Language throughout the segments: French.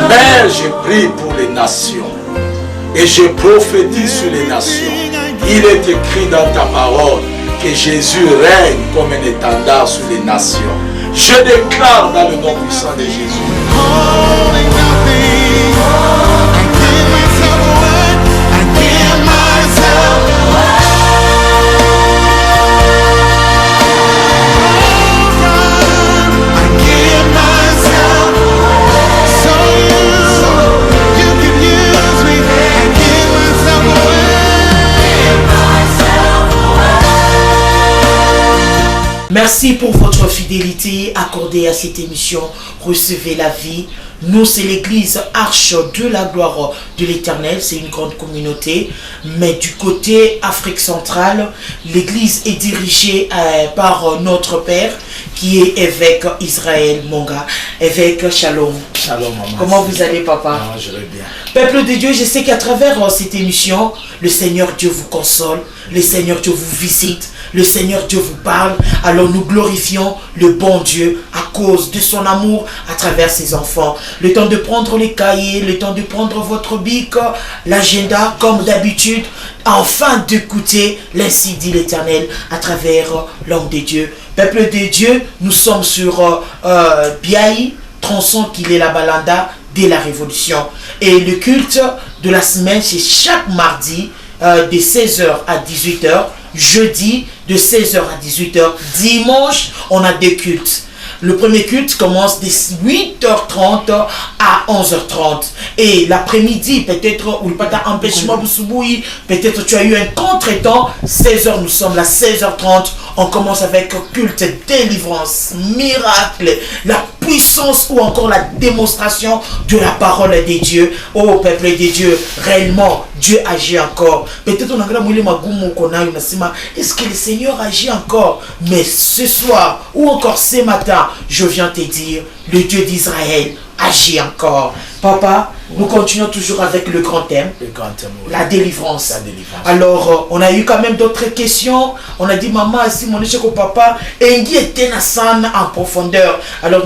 Père, je prie pour les nations et je prophétise sur les nations. Il est écrit dans ta parole que Jésus règne comme un étendard sur les nations. Je déclare dans le nom puissant de Jésus. Merci pour votre fidélité accordée à cette émission. Recevez la vie. Nous, c'est l'église Arche de la gloire de l'Éternel. C'est une grande communauté. Mais du côté Afrique centrale, l'église est dirigée par notre Père, qui est évêque Israël Monga. Évêque, shalom. Shalom, maman. Comment vous allez, papa? Ah, je vais bien. Peuple de Dieu, je sais qu'à travers cette émission, le Seigneur Dieu vous console, le Seigneur Dieu vous visite, le Seigneur Dieu vous parle. Alors nous glorifions le bon Dieu à cause de son amour à travers ses enfants. Le temps de prendre les cahiers, le temps de prendre votre bic, l'agenda comme d'habitude, afin d'écouter l'ainsi dit l'Éternel à travers l'homme de Dieu. Peuple de Dieu, nous sommes sur Biaï, tronçon qu'il est la balanda dès la Révolution. Et le culte de la semaine, c'est chaque mardi de 16h à 18h, jeudi de 16h à 18h, dimanche, on a des cultes. Le premier culte commence de 8h30 à 11h30. Et l'après-midi, peut-être, ou peut-être tu as eu un contretemps. 16h, nous sommes là, 16h30. On commence avec culte, délivrance, miracle, la puissance ou encore la démonstration de la parole de Dieu. Oh, peuple de Dieu, réellement, Dieu agit encore. Peut-être on a est-ce que le Seigneur agit encore? Mais ce soir ou encore ce matin, je viens te dire, le Dieu d'Israël agit encore. Papa, nous continuons toujours avec le grand thème, oui. La délivrance. La délivrance. Alors, on a eu quand même d'autres questions. On a dit, maman, si mon échec au papa, Engi était en profondeur. Alors,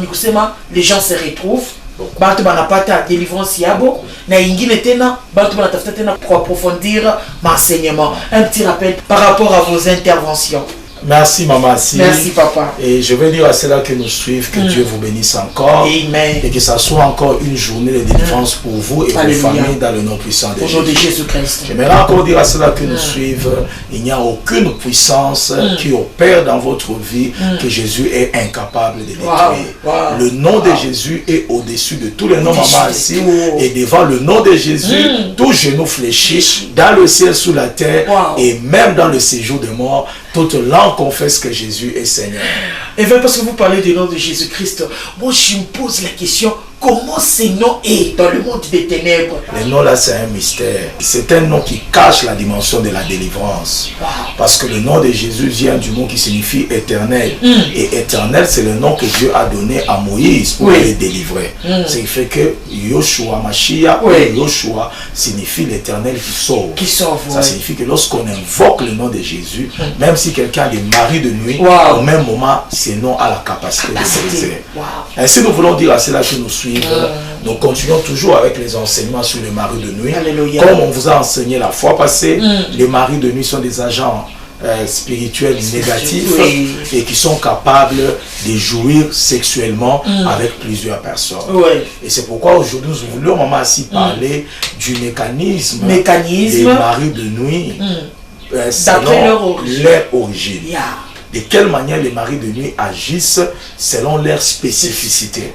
les gens se retrouvent. Bantu banapata délivrance yabo na ingine tena bantu banatafuta tena pour approfondir l'enseignement. Un petit rappel par rapport à vos interventions. Merci maman. Merci papa. Et je veux dire à ceux-là qui nous suivent que Dieu vous bénisse encore. Amen. Et que ça soit encore une journée de délivrance pour vous et vos familles dans le nom puissant de Jésus-Christ. J'aimerais encore dire à ceux-là qui nous suivent, il n'y a aucune puissance qui opère dans votre vie que Jésus est incapable de détruire. Le nom de Jésus est au-dessus de tous les noms, maman ici. Et devant le nom de Jésus, tout genou fléchit dans le ciel, sous la terre et même dans le séjour des morts. Toute langue confesse que Jésus est Seigneur. Et bien parce que vous parlez du nom de Jésus-Christ, moi je me pose la question, comment ce nom est dans le monde des ténèbres? Le nom là c'est un mystère. C'est un nom qui cache la dimension de la délivrance. Parce que le nom de Jésus vient du mot qui signifie éternel. Et éternel c'est le nom que Dieu a donné à Moïse pour les délivrer. Ce qui fait que Yoshua Mashiach, Yoshua signifie l'éternel qui sauve. Ça signifie que lorsqu'on invoque le nom de Jésus, même si quelqu'un est mari de nuit, au même moment, ce nom a la capacité de briser. Ainsi nous voulons dire à ceux-là qui nous suivent, nous continuons toujours avec les enseignements sur les maris de nuit. Alléluia. Comme on vous a enseigné la fois passée, les maris de nuit sont des agents spirituels négatifs et qui sont capables de jouir sexuellement avec plusieurs personnes. Et c'est pourquoi aujourd'hui nous voulons maman aussi parler du mécanisme des maris de nuit selon leur origine. De quelle manière les maris de nuit agissent selon leur spécificité.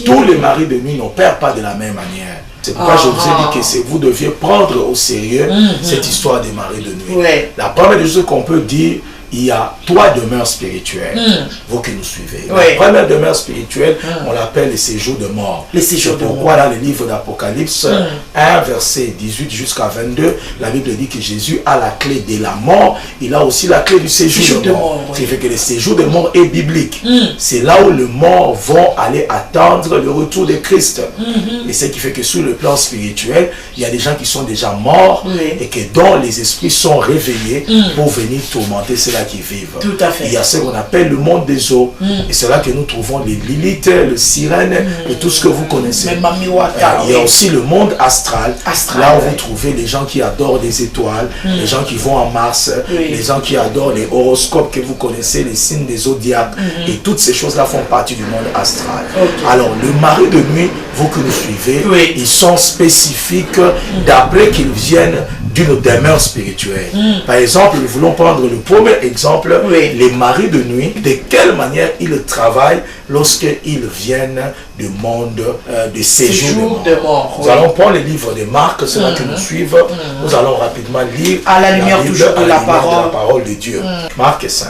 Tous les maris de nuit n'opèrent pas de la même manière. C'est pourquoi je vous ai dit que vous deviez prendre au sérieux cette histoire des maris de nuit. La première des choses qu'on peut dire, il y a trois demeures spirituelles, vous qui nous suivez. La première demeure spirituelle, on l'appelle le séjour de mort. C'est pourquoi dans le livre d'Apocalypse 1, verset 18 jusqu'à 22, la Bible dit que Jésus a la clé de la mort, il a aussi la clé du séjour de mort. Ce qui fait que le séjour de mort est biblique. C'est là où les morts vont aller attendre le retour de Christ. Et ce qui fait que sur le plan spirituel, il y a des gens qui sont déjà morts et que dont les esprits sont réveillés pour venir tourmenter cela là qui vivent. Tout à fait. Il y a ce qu'on appelle le monde des eaux. Et c'est là que nous trouvons les Lilith, le Sirène et tout ce que vous connaissez. Il y a aussi le monde astral. Là où vous trouvez les gens qui adorent les étoiles, les gens qui vont en Mars, les gens qui adorent les horoscopes que vous connaissez, les signes des zodiaques. Et toutes ces choses-là font partie du monde astral. Alors, le mari de nuit, vous que nous suivez, ils sont spécifiques d'après qu'ils viennent d'une demeure spirituelle. Par exemple, nous voulons prendre le premier exemple, les maris de nuit, de quelle manière ils travaillent lorsqu'ils viennent du monde de séjour de mort. Nous allons prendre le livre de Marc, ceux-là qui nous suivent, nous allons rapidement lire à la lumière toujours de la parole de Dieu. Marc 5.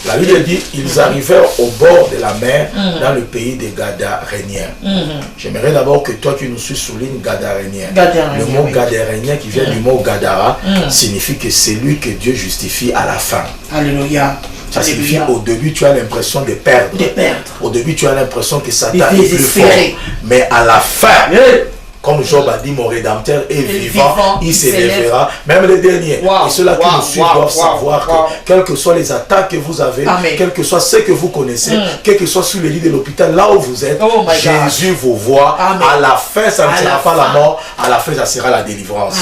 La Bible dit, ils arrivèrent au bord de la mer dans le pays des Gadaréniens. J'aimerais d'abord que toi qui nous suis soulignes Gadarénien. Le mot Gadarénien qui vient du mot Gadara signifie que c'est lui que Dieu justifie à la fin. Alléluia. Ça signifie au début tu as l'impression de perdre. Au début tu as l'impression que Satan est plus fort. Mais à la fin, comme Job a dit, mon Rédempteur est vivant, il s'élèvera. Même les derniers. Et ceux-là qui nous suivent doivent savoir que, quelles que soient les attaques que vous avez, quel que soit ce que vous connaissez, quel que soit sur le lit de l'hôpital, là où vous êtes, Jésus vous voit. À la fin, ça ne sera pas la mort. À la fin, ça sera la délivrance.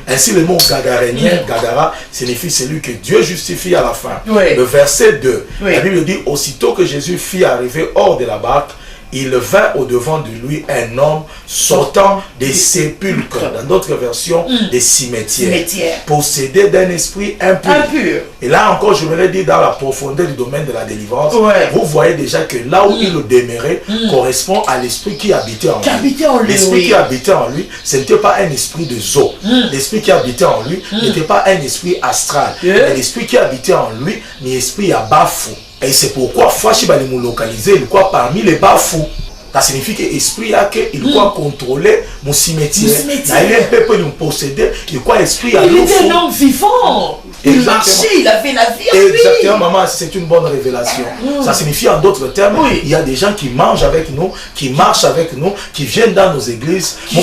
Ainsi, le mot Gadarénien, Gadara, signifie celui que Dieu justifie à la fin. Le verset 2, la Bible dit, aussitôt que Jésus fit arriver hors de la barque, il vint au-devant de lui un homme sortant des sépulcres, dans d'autres versions, des cimetières, possédé d'un esprit impur. Et là encore, je voudrais dire dans la profondeur du domaine de la délivrance, vous voyez déjà que là où il demeurait correspond à l'esprit qui habitait en lui. L'esprit qui habitait en lui, ce n'était pas un esprit de zoo. L'esprit qui habitait en lui n'était pas un esprit astral. Mais l'esprit qui habitait en lui, l'esprit à bafou. Et c'est pourquoi Fashi va nous localiser, il croit parmi les bas-fous. Ça signifie que l'esprit a qu'il croit contrôler mon cimetière. Il est un peu pour nous posséder, il croit esprit à nous. Il était un homme vivant. Il marchait, il avait la vie en lui. Exactement, maman, c'est une bonne révélation. Ça signifie en d'autres termes, il y a des gens qui mangent avec nous, qui marchent avec nous, qui viennent dans nos églises. Oh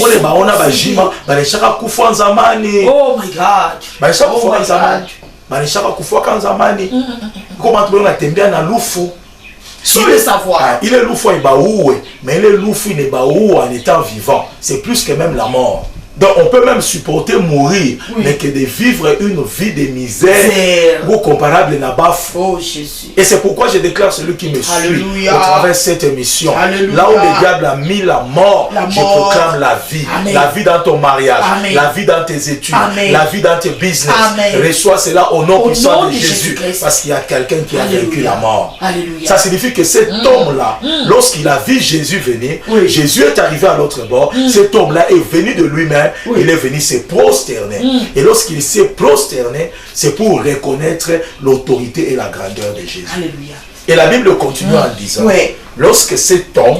my God. Manishaka kufoka nzamani comment tu vas tembea na lufu sans le savoir. Il est loufu mais il est loufu n'est pas en étant vivant, c'est plus que même la mort. Donc on peut même supporter mourir, mais que de vivre une vie de misère ou comparable n'a pas. Oh Jésus. Et c'est pourquoi je déclare celui qui me suit au travers de cette émission. Là où le diable a mis la mort, je proclame la vie. La vie dans ton mariage, la vie dans tes études, la vie dans tes business. Reçois cela au nom puissant de Jésus. Parce qu'il y a quelqu'un qui a vaincu la mort. Ça signifie que cet homme-là, lorsqu'il a vu Jésus venir, Jésus est arrivé à l'autre bord. Cet homme-là est venu de lui-même. Il est venu se prosterner. Et lorsqu'il s'est prosterné, c'est pour reconnaître l'autorité et la grandeur de Jésus. Alléluia. Et la Bible continue en disant, lorsque cet homme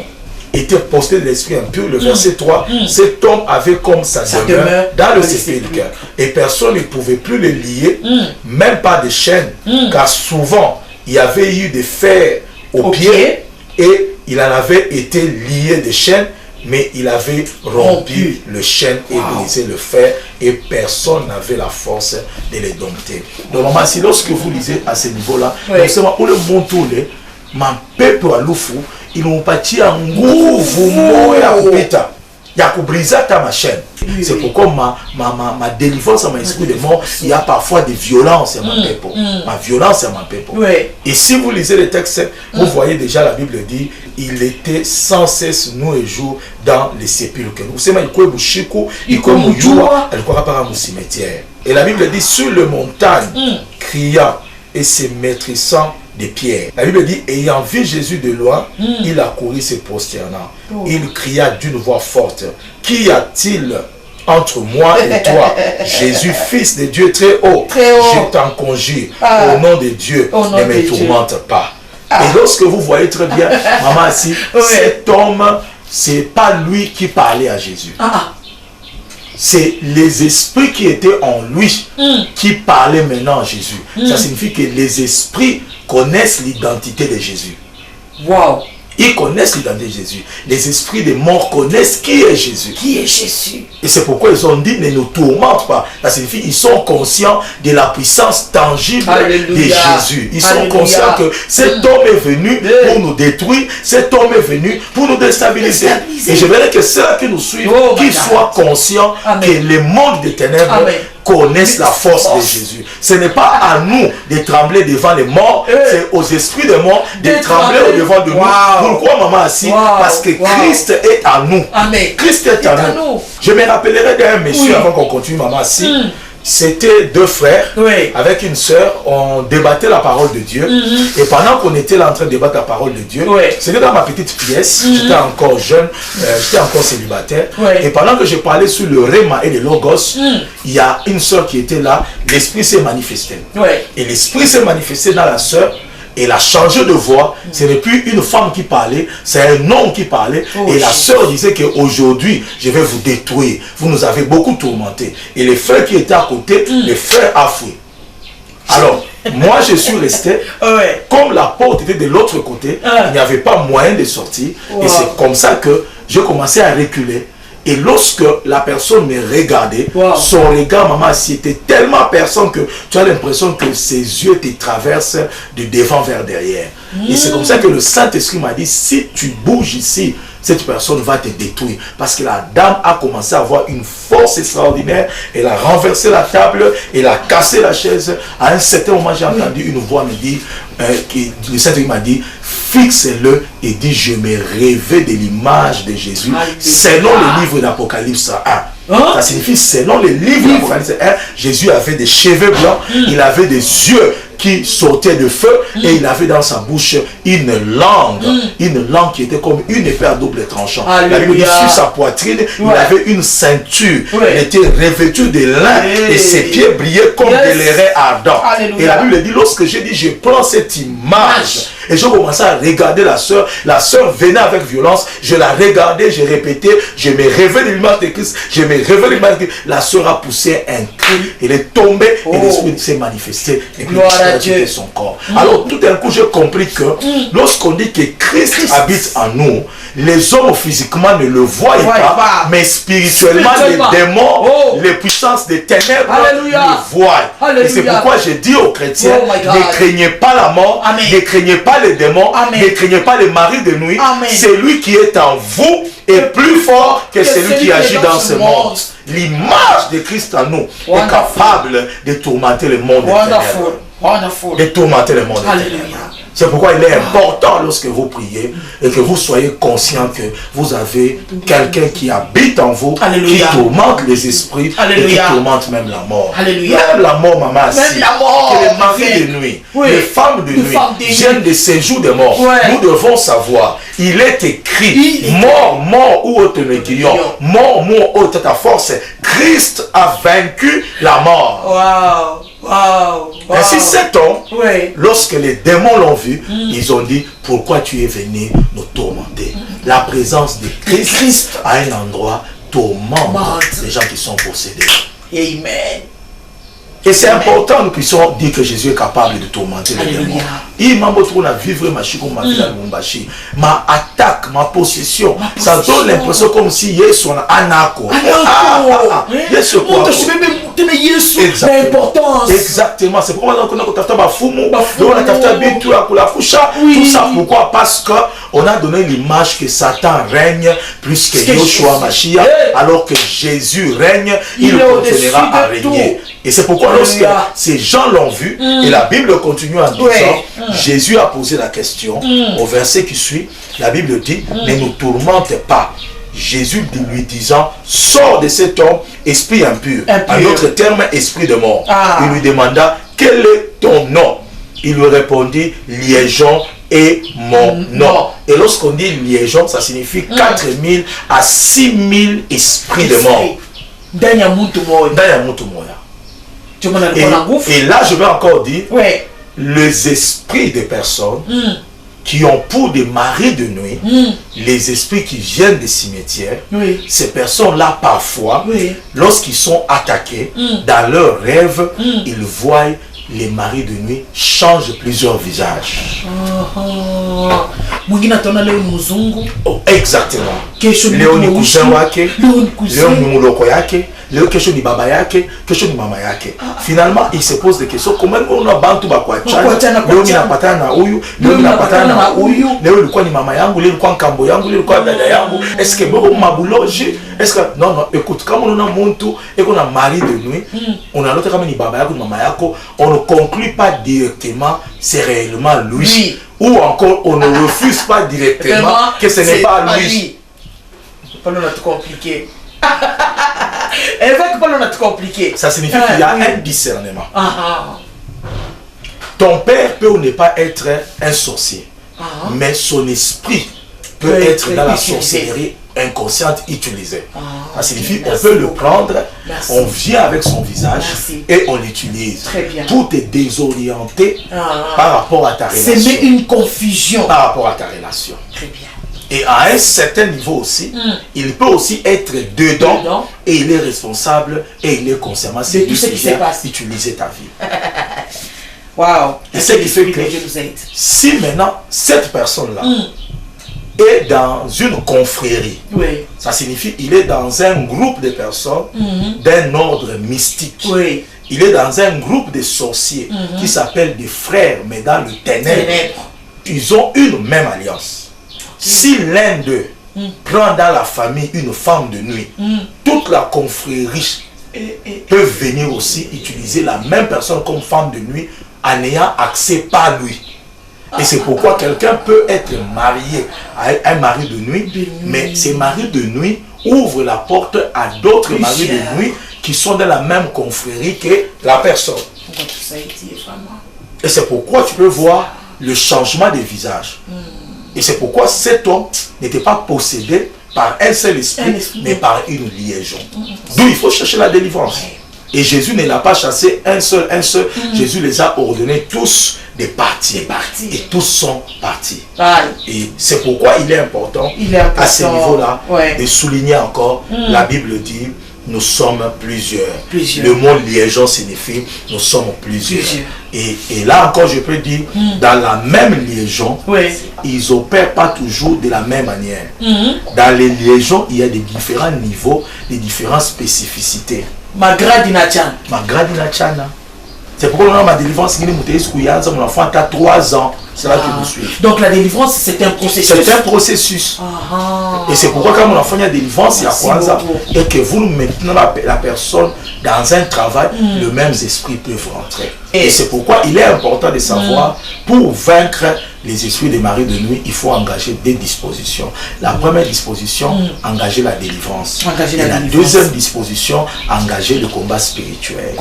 était posté de l'esprit impur, le verset 3, cet homme avait comme sa demeure dans le sépulcre. Et personne ne pouvait plus le lier, même pas de chaînes, car souvent il y avait eu des fers aux pieds et il en avait été lié de chaînes. Mais il avait rompu le chêne et brisé le fer et personne n'avait la force de les dompter. Donc, si lorsque vous lisez à ce niveau-là, où le monde tourne, ma peuple à l'oufou, ils n'ont pas tiré un goût, il y a brisé ta chaîne. C'est pourquoi ma délivrance à mon esprit de mort, il y a parfois des violences à ma peuple. Ma violence à ma peuple. Et si vous lisez le texte, vous voyez déjà la Bible dit, il était sans cesse nuit et jour dans les sépulcres. Vous savez, il croit pas à mon cimetière. Et la Bible dit, sur le montagne, criant et se maîtrisant des pierres. La Bible dit, ayant vu Jésus de loin, il a couru se prosternant. Il cria d'une voix forte, qu'y a-t-il entre moi et toi, Jésus, fils de Dieu très haut, je t'en conjure, au nom de Dieu, ne me tourmente pas. Et lorsque vous voyez très bien, maman, ici, cet homme, c'est pas lui qui parlait à Jésus. C'est les esprits qui étaient en lui qui parlaient maintenant à Jésus. Ça signifie que les esprits connaissent l'identité de Jésus. Wow. Ils connaissent l'identité de Jésus. Les esprits des morts connaissent qui est Jésus. Qui est Jésus? Et c'est pourquoi ils ont dit, ne nous tourmente pas. Ça signifie qu'ils sont conscients de la puissance tangible de Jésus. Ils sont conscients que cet homme est venu pour nous détruire. Cet homme est venu pour nous déstabiliser. Et je voudrais que ceux qui nous suivent, qu'ils soient conscients que le monde des ténèbres connaissent la force de Jésus. Ce n'est pas à nous de trembler devant les morts, c'est aux esprits des morts de trembler au-devant de nous. Pourquoi, maman, assis? Parce que Christ est à nous. Christ est à nous. Je me rappellerai d'un monsieur avant qu'on continue, maman, assis. C'était deux frères avec une sœur, on débattait la parole de Dieu. Et pendant qu'on était là en train de débattre la parole de Dieu, c'était dans ma petite pièce, j'étais encore jeune, j'étais encore célibataire. Et pendant que je parlais sur le Réma et le Logos, il y a une sœur qui était là, l'esprit s'est manifesté. Et l'esprit s'est manifesté dans la sœur. Elle a changé de voix, ce n'est plus une femme qui parlait, c'est un homme qui parlait. Et la sœur disait qu'aujourd'hui, je vais vous détruire. Vous nous avez beaucoup tourmenté. Et les frères qui étaient à côté, les frères a fui. Alors, moi je suis resté, comme la porte était de l'autre côté, il n'y avait pas moyen de sortir. Et c'est comme ça que je commençais à reculer. Et lorsque la personne me regardait, son regard, maman, c'était tellement perçant que tu as l'impression que ses yeux te traversent de devant vers derrière. Et c'est comme ça que le Saint-Esprit m'a dit, si tu bouges ici, cette personne va te détruire. Parce que la dame a commencé à avoir une force extraordinaire. Elle a renversé la table, elle a cassé la chaise. À un certain moment, j'ai entendu une voix me dire, le Saint-Esprit m'a dit, fixe-le et dit, je me rêvais de l'image de Jésus selon le livre d'Apocalypse 1. Ça signifie, selon le livre d'Apocalypse 1, Jésus avait des cheveux blancs, il avait des yeux qui sortait de feu et il avait dans sa bouche une langue qui était comme une épée à double tranchant. La Bible dit sur sa poitrine, il avait une ceinture, il était revêtu de lin et ses pieds brillaient comme des lérins ardents. Et la Bible dit, lorsque j'ai dit, je prends cette image et je commençais à regarder la sœur venait avec violence, je la regardais, je répétais, je me réveillais de l'image de Christ, je me réveillais de l'image de Christ. La sœur a poussé un cri, elle est tombée et l'esprit s'est manifesté et puis de son corps. Alors tout d'un coup j'ai compris que lorsqu'on dit que Christ habite en nous, les hommes physiquement ne le voient pas, mais spirituellement les démons, les puissances des ténèbres le voient. Et c'est pourquoi je dis aux chrétiens, ne craignez pas la mort, ne craignez pas les démons, ne craignez pas les maris de nuit. Celui qui est en vous est plus fort que celui qui agit dans ce monde. L'image de Christ en nous est capable de tourmenter le monde des ténèbres. De tourmenter le monde. C'est pourquoi il est important lorsque vous priez et que vous soyez conscient que vous avez quelqu'un qui habite en vous, qui tourmente les esprits et qui tourmente même la mort. Même la mort, maman, que les maris de nuit, les femmes de nuit viennent de ces jours de mort. Nous devons savoir, il est écrit, mort, où est ton aiguillon, mort, où est ta force. Christ a vaincu la mort. Ainsi cet homme, lorsque les démons l'ont vu, ils ont dit, pourquoi tu es venu nous tourmenter? La présence de Christ à un endroit tourmente les gens qui sont possédés. Amen. Et c'est important que nous puissions dire que Jésus est capable de tourmenter les démons. Il m'a montré à vivre ma attaque, ma possession. Ça donne l'impression comme si Yesu en anako. Exactement. C'est pourquoi on a tout ça. Pourquoi? Parce qu'on a donné l'image que Satan règne plus que Yoshua Mashiach, alors que Jésus règne, il continuera à régner. Et c'est pourquoi lorsque ces gens l'ont vu, et la Bible continue en disant, Jésus a posé la question au verset qui suit, la Bible dit, ne nous tourmente pas. Jésus lui disant, sors de cet homme, esprit impur. En d'autres termes, esprit de mort. Il lui demanda, quel est ton nom? Il lui répondit, Liégeon est mon nom. Et lorsqu'on dit liégeon, ça signifie 4000 à 6000 esprits de mort. Et là, je vais encore dire, les esprits des personnes qui ont pour des maris de nuit, les esprits qui viennent des cimetières, ces personnes-là, parfois, lorsqu'ils sont attaqués, dans leurs rêves, ils voient les maris de nuit changent plusieurs visages. Mwingine ataona leo ni mzungu. Oh, exactement. Kesho ni leo ni cousin wake, leo ni muloko yake, leo kesho ni baba yake, kesho ni mama yake. Finalement, il se pose des questions. Comment on a bantu bakwachana? Leo ninapatana na huyu, leo ninapatana na huyu, leo ilikuwa ni mama yangu, leo ilikuwa nkambo yangu, leo ilikuwa dada yangu. Est-ce que bon mabuloje? Est-ce que non, écoute, comme on a muntu et qu'on a mari de nuit, on a l'autre comme ni baba yako, ni mama yako, on ne conclut pas directement c'est réellement lui. Oui. Ou encore on ne refuse pas directement que ce n'est pas lui. Pas on a tout compliqué. Elle veut que pas on a tout compliqué. Ça signifie qu'il y a un discernement. Ton père peut ou ne pas être un sorcier, mais son esprit peut être dans la sorcellerie inconsciente utilisée. Ça signifie qu'on peut le prendre, on vient avec son visage et on l'utilise. Tout est désorienté par rapport à ta relation. C'est une confusion. Par rapport à ta relation. Très bien. Et à un certain niveau aussi, il peut aussi être dedans et il est responsable et il est concernant de tout ce qui se passe. Utiliser ta vie. Waouh. Et ce qui fait que si maintenant cette personne-là est dans une confrérie, ça signifie qu'il est dans un groupe de personnes d'un ordre mystique. Il est dans un groupe de sorciers qui s'appellent des frères, mais dans le ténèbre. Ils ont une même alliance. Si l'un d'eux prend dans la famille une femme de nuit, toute la confrérie peut venir aussi utiliser la même personne comme femme de nuit en n'ayant accès par lui. Et c'est pourquoi quelqu'un peut être marié à un mari de nuit, mais ces maris de nuit ouvrent la porte à d'autres maris de nuit qui sont dans la même confrérie que la personne. Et c'est pourquoi tu peux voir le changement des visages. Et c'est pourquoi cet homme n'était pas possédé par un seul esprit, mais par une liaison. D'où il faut chercher la délivrance. Et Jésus ne l'a pas chassé un seul. Jésus les a ordonnés tous de partir. Et tous sont partis. Et c'est pourquoi il est important à ce niveau-là de souligner encore, la Bible dit, nous sommes plusieurs. Le mot liaison signifie nous sommes plusieurs. Et là encore, je peux dire, dans la même liaison, ils n'opèrent pas toujours de la même manière. Dans les liaisons, il y a des différents niveaux, des différentes spécificités. C'est pourquoi on a ma délivrance, mon enfant a 3 ans. C'est là que nous suivons. Donc la délivrance, c'est un processus. C'est un processus. Et c'est pourquoi quand mon enfant a délivrance, il y a quoi ça? Et que vous maintenant la personne dans un travail, le même esprit peut rentrer. Et c'est pourquoi il est important de savoir, pour vaincre les esprits des maris de nuit, il faut engager des dispositions. La première disposition, engager la délivrance. Et la deuxième disposition, engager le combat spirituel.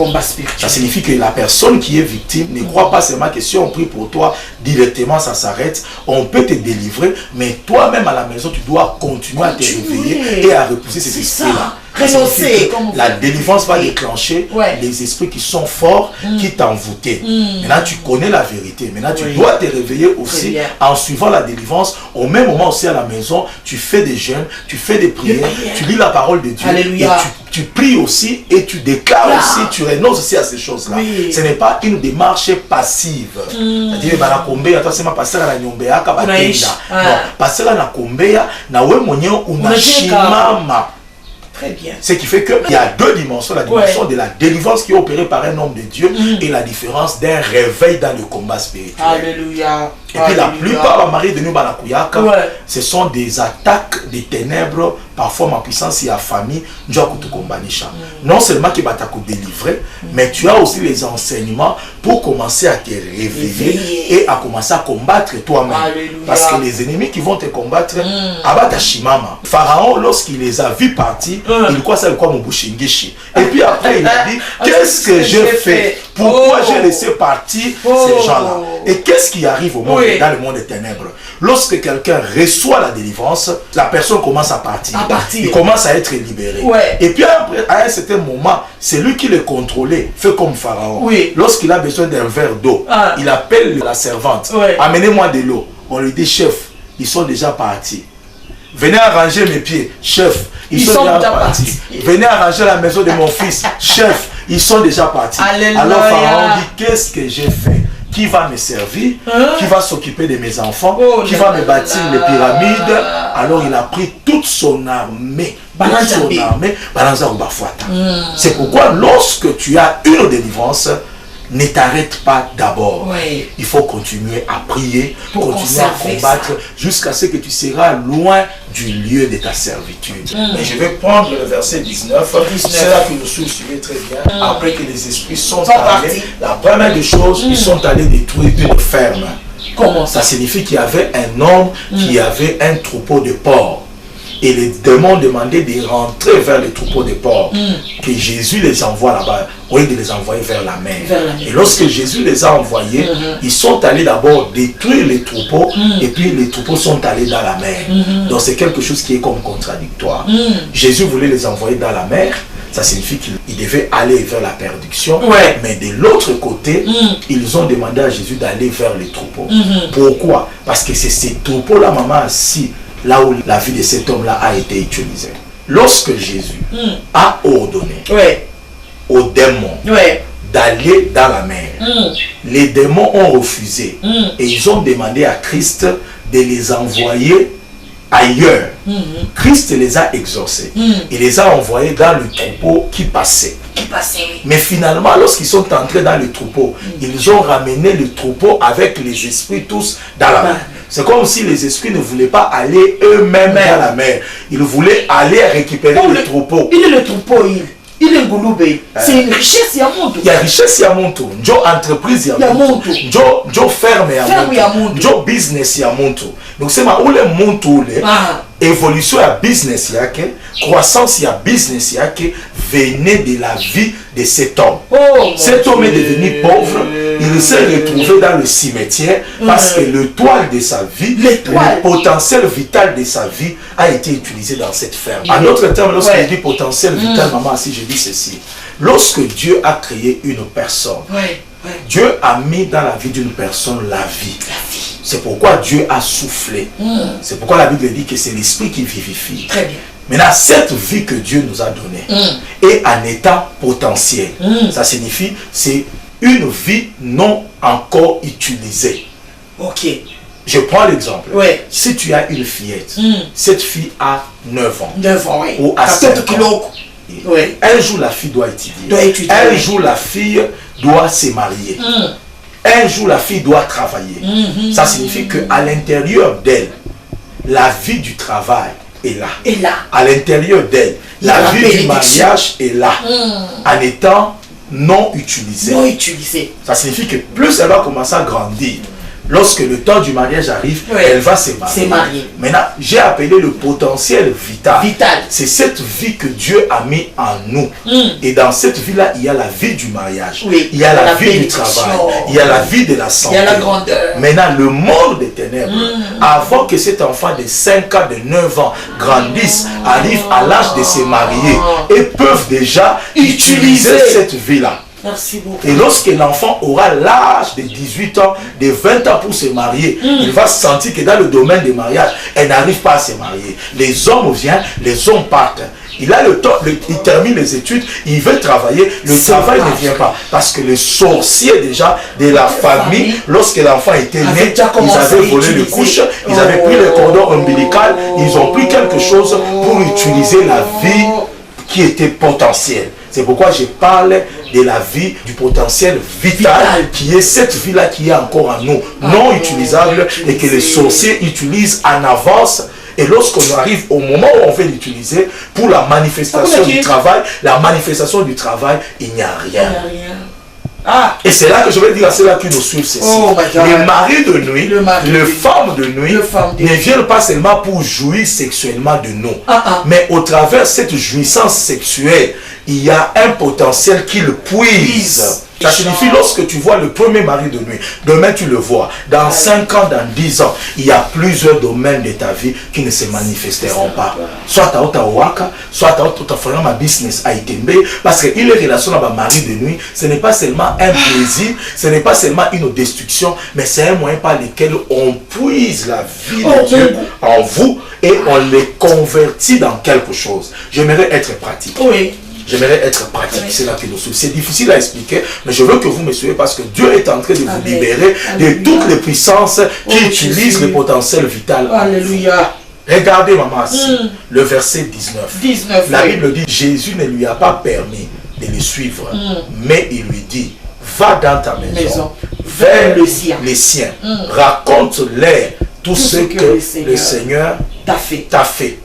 Ça signifie que la personne qui est victime ne croit pas seulement que si on prie pour toi, directement ça s'arrête. On peut te délivrer, mais toi-même à la maison, tu dois continuer à te réveiller et à repousser ces esprits-là. La délivrance va déclencher les esprits qui sont forts, qui t'envoûtaient. Maintenant, tu connais la vérité. Maintenant, tu dois te réveiller aussi en suivant la délivrance. Au même moment aussi à la maison, tu fais des jeûnes, tu fais des prières, tu lis la parole de Dieu. Alléluia. Et tu pries aussi et tu déclares aussi, tu renonces aussi à ces choses-là. Ce n'est pas une démarche passive. C'est-à-dire, très bien. Ce qui fait qu'il y a deux dimensions. La dimension de la délivrance qui est opérée par un homme de Dieu et la différence d'un réveil dans le combat spirituel. Alléluia. Et puis la plupart des maris de nous, ce sont des attaques des ténèbres, parfois ma puissance et la famille. Non seulement qui va te délivrer, mais tu as aussi les enseignements pour commencer à te réveiller et à commencer à combattre toi-même. Parce que les ennemis qui vont te combattre, Pharaon, lorsqu'il les a vus partir, il croit ça le quoi mon bouchingishi. Et puis après il a dit, qu'est-ce que j'ai fait? Pourquoi j'ai laissé partir ces gens-là? Et qu'est-ce qui arrive au monde, dans le monde des ténèbres? Lorsque quelqu'un reçoit la délivrance, la personne commence à partir. Il commence à être libéré. Et puis après, à un certain moment, c'est lui qui le contrôlait, fait comme Pharaon. Lorsqu'il a besoin d'un verre d'eau, il appelle la servante. Amenez-moi de l'eau. On lui dit, chef, ils sont déjà partis. Venez arranger mes pieds, chef. Ils sont déjà partis. Venez arranger la maison de mon fils, chef. Ils sont déjà partis. Alléluia. Alors Pharaon dit, qu'est-ce que j'ai fait? qui va me servir, qui va s'occuper de mes enfants, qui là va là me bâtir là. les pyramides. Alors il a pris toute son armée. C'est pourquoi lorsque tu as une délivrance, ne t'arrête pas d'abord. Oui. Il faut continuer à prier, Pour continuer à conserver combattre jusqu'à ce que tu seras loin du lieu de ta servitude. Mais je vais prendre le verset 19. C'est là que nous suivez très bien. Après que les esprits sont allés, partis. la première des choses, ils sont allés détruire une ferme. Comment ça? Ça signifie qu'il y avait un homme qui avait un troupeau de porcs. Et les démons demandaient de rentrer vers le troupeau de porcs. Que Jésus les envoie là-bas, au lieu de les envoyer vers la mer. Et lorsque Jésus les a envoyés, ils sont allés d'abord détruire les troupeaux, et puis les troupeaux sont allés dans la mer. Donc c'est quelque chose qui est comme contradictoire. Jésus voulait les envoyer dans la mer. Ça signifie qu'ils devaient aller vers la perdition. Mais de l'autre côté, ils ont demandé à Jésus d'aller vers les troupeaux. Pourquoi? Parce que c'est ces troupeaux-là, maman, assis là où la vie de cet homme-là a été utilisée. Lorsque Jésus a ordonné aux démons d'aller dans la mer, les démons ont refusé et ils ont demandé à Christ de les envoyer ailleurs. Christ les a exaucés. Il les a envoyés dans le troupeau qui passait. Mais finalement, lorsqu'ils sont entrés dans le troupeau, ils ont ramené le troupeau avec les esprits tous dans la mer. C'est comme si les esprits ne voulaient pas aller eux-mêmes dans la mer. Ils voulaient aller récupérer le troupeau. Il est le troupeau, il est Ngouloube. C'est une richesse, il y a mon Il y a richesse, il y a mon tour. Jo entreprise, il y a mon tour. Jo ferme, il y a mon tour. Jo business, il y a mon tour. Donc c'est ma où le mon tour. Évolution à business, croissance à business, venait de la vie de cet homme. Cet homme est devenu pauvre, il s'est retrouvé dans le cimetière parce que le toile de sa vie, le potentiel vital de sa vie a été utilisé dans cette ferme. En d'autres termes, lorsque je dis potentiel vital, maman, si je dis ceci, lorsque Dieu a créé une personne, Dieu a mis dans la vie d'une personne la vie. C'est pourquoi Dieu a soufflé. C'est pourquoi la Bible dit que c'est l'esprit qui vivifie. Très bien. Maintenant, cette vie que Dieu nous a donnée est en état potentiel. Ça signifie c'est une vie non encore utilisée. Ok. Je prends l'exemple. Si tu as une fillette, cette fille a 9 ans. 9 ans, oui. Ou à 5 ans. Un jour, la fille doit étudier. Un jour, la fille doit se marier. Un jour, la fille doit travailler. Ça signifie qu'à l'intérieur d'elle, la vie du travail est là. À l'intérieur d'elle, la vie du mariage est là. En étant non utilisée. Ça signifie que plus elle va commencer à grandir, lorsque le temps du mariage arrive, elle va se marier. Maintenant, j'ai appelé le potentiel vital. C'est cette vie que Dieu a mis en nous. Et dans cette vie-là, il y a la vie du mariage. Il y a la vie du travail. Il y a la vie de la santé. Il y a la grandeur. Maintenant, le monde des ténèbres, avant que cet enfant de 5 ans, de 9 ans grandisse, arrive à l'âge de se marier et peuvent déjà utiliser cette vie-là. Merci beaucoup. Et lorsque l'enfant aura l'âge de 18 ans, de 20 ans pour se marier, il va sentir que dans le domaine des mariages, elle n'arrive pas à se marier. Les hommes viennent, les hommes partent. Il a le temps, il termine les études, il veut travailler, le travail ne vient pas. Parce que les sorciers déjà de la famille, lorsque l'enfant était né, ils avaient volé les couches, ils avaient pris le cordon ombilical, ils ont pris quelque chose pour utiliser la vie qui était potentielle. C'est pourquoi je parle de la vie, du potentiel vital, qui est cette vie-là qui est encore en nous, non utilisable, et que les sorciers utilisent en avance. Et lorsqu'on arrive au moment où on veut l'utiliser, pour la manifestation du travail, il n'y a rien. Et c'est là que je vais dire à ceux-là qui nous suivent ceci. Les maris de nuit, les femmes de nuit ne viennent pas seulement pour jouir sexuellement de nous. Mais au travers de cette jouissance sexuelle, il y a un potentiel qu'ils puisent. Ça signifie lorsque tu vois le premier mari de nuit, demain tu le vois, dans 5 ans, dans 10 ans, il y a plusieurs domaines de ta vie qui ne se manifesteront pas. Soit à Otawaka, soit à Otaframa business à Itembe, parce que les relations avec mari de nuit, ce n'est pas seulement un plaisir, ce n'est pas seulement une destruction, mais c'est un moyen par lequel on puise la vie de Dieu en vous et on les convertit dans quelque chose. J'aimerais être pratique. J'aimerais être pratique, c'est là que nous sommes. C'est difficile à expliquer, mais je veux que vous me suivez parce que Dieu est en train de vous libérer de toutes les puissances qui utilisent le potentiel vital. Alléluia. Regardez, maman, le verset 19. La Bible dit, Jésus ne lui a pas permis de le suivre, mais il lui dit, va dans ta maison, vers les siens, raconte-leur tout ce que le Seigneur t'a fait.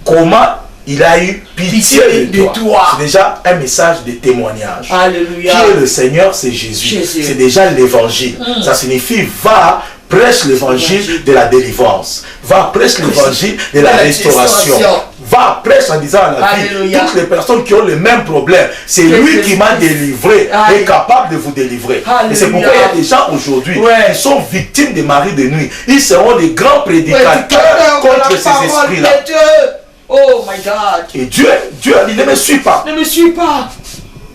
Comment il a eu pitié de toi. C'est déjà un message de témoignage. Alléluia. Qui est le Seigneur? C'est Jésus. C'est déjà l'évangile. Ça signifie, va, prêche l'évangile de la délivrance. Va, prêche l'évangile de la restauration. Va, prêche en disant à la vie, toutes les personnes qui ont le même problème, c'est lui qui m'a délivré, est capable de vous délivrer. Et c'est pourquoi il y a des gens aujourd'hui qui sont victimes des maris de nuit. Ils seront des grands prédicateurs contre ces esprits-là. Oh my God. Et Dieu a dit, ne me suis pas. Ne me suis pas.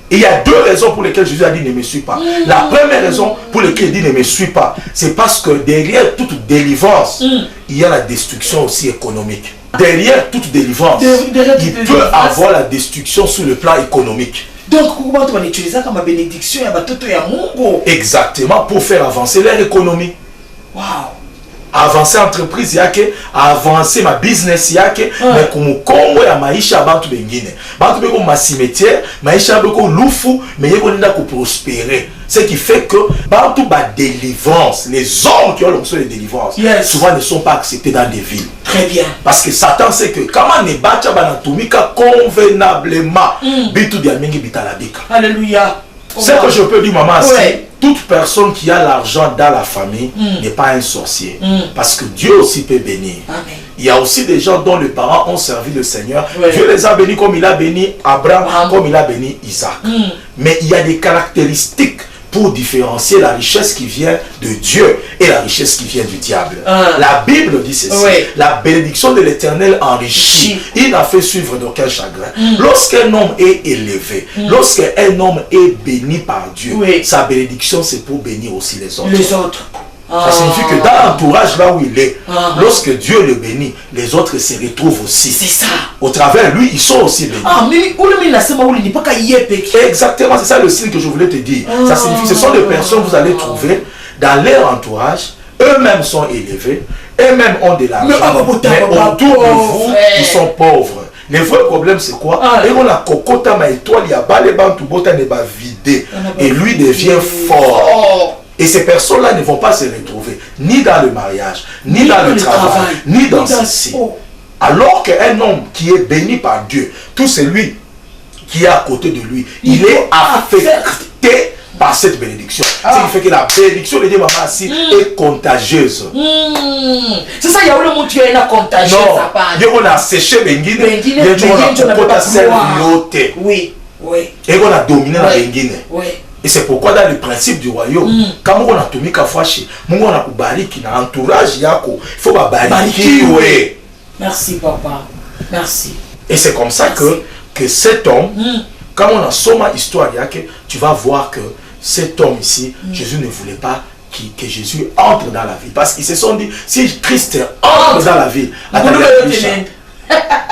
Et il y a deux raisons pour lesquelles Jésus a dit ne me suis pas. La première raison pour laquelle il dit ne me suis pas, c'est parce que derrière toute délivrance, il y a la destruction aussi économique. Derrière toute délivrance, il peut avoir la destruction sur le plan économique. Donc, comment on utilise ça comme bénédiction? Exactement, pour faire avancer leur économie. Wow. Avancer entreprise yake, avancer ma business yake, mais comme Congo ya maisha bantu bengine. Bantu beko ma cimetière, maisha beko lufu, mais yeko nda ko prospérer. Ce qui fait que bantu ba délivrance, les hommes qui ont l'option de délivrance, souvent ne sont pas acceptés dans des villes. Très bien. Parce que Satan sait que comment ne bacha banatumika convenablement, bitu dia mingi bitalabika. Alléluia. Ce que je peux dire, maman, c'est toute personne qui a l'argent dans la famille n'est pas un sorcier. Parce que Dieu aussi peut bénir. Amen. Il y a aussi des gens dont les parents ont servi le Seigneur. Dieu les a bénis comme il a béni Abraham, comme il a béni Isaac. Mais il y a des caractéristiques pour différencier la richesse qui vient de Dieu et la richesse qui vient du diable. La Bible dit ceci. La bénédiction de l'Éternel enrichit. Il n'a fait suivre d'aucun chagrin. Lorsqu'un homme est élevé, lorsqu'un homme est béni par Dieu, sa bénédiction c'est pour bénir aussi les autres. Ça signifie que dans l'entourage là où il est, lorsque Dieu le bénit, les autres se retrouvent aussi. C'est ça. Au travers lui, ils sont aussi bénis. Exactement, c'est ça le signe que je voulais te dire. Ça signifie que ce sont des personnes que vous allez trouver dans leur entourage, eux-mêmes sont élevés, eux-mêmes ont de l'argent, mais autour de vous, ils sont pauvres. Le vrai problème c'est quoi? Et on a kokota ma étoile, il y a pas les bancs tout bota ne va vider et lui devient fort. Et ces personnes-là ne vont pas se retrouver ni dans le mariage, ni dans le travail, ni dans ceci. Alors qu'un homme qui est béni par Dieu, tout celui qui est à côté de lui, il est affecté par cette bénédiction. Ce qui fait que la bénédiction de Dieu est contagieuse. C'est ça, il y a où le mot tu es contagieux. Non, Dieu on a séché Benguine, Dieu on a côté serviloté. Oui. Et on a dominé la Benguine. Oui. Et c'est pourquoi dans le principe du royaume, quand on a tombé kafashi, on a kubariki na entourage yako, il faut bariki. Merci papa. Merci. Et c'est comme ça que cet homme, quand on a somme histoire yake, tu vas voir que cet homme ici, Jésus ne voulait pas que Jésus entre dans la ville. Parce qu'ils se sont dit, si Christ entre dans la ville,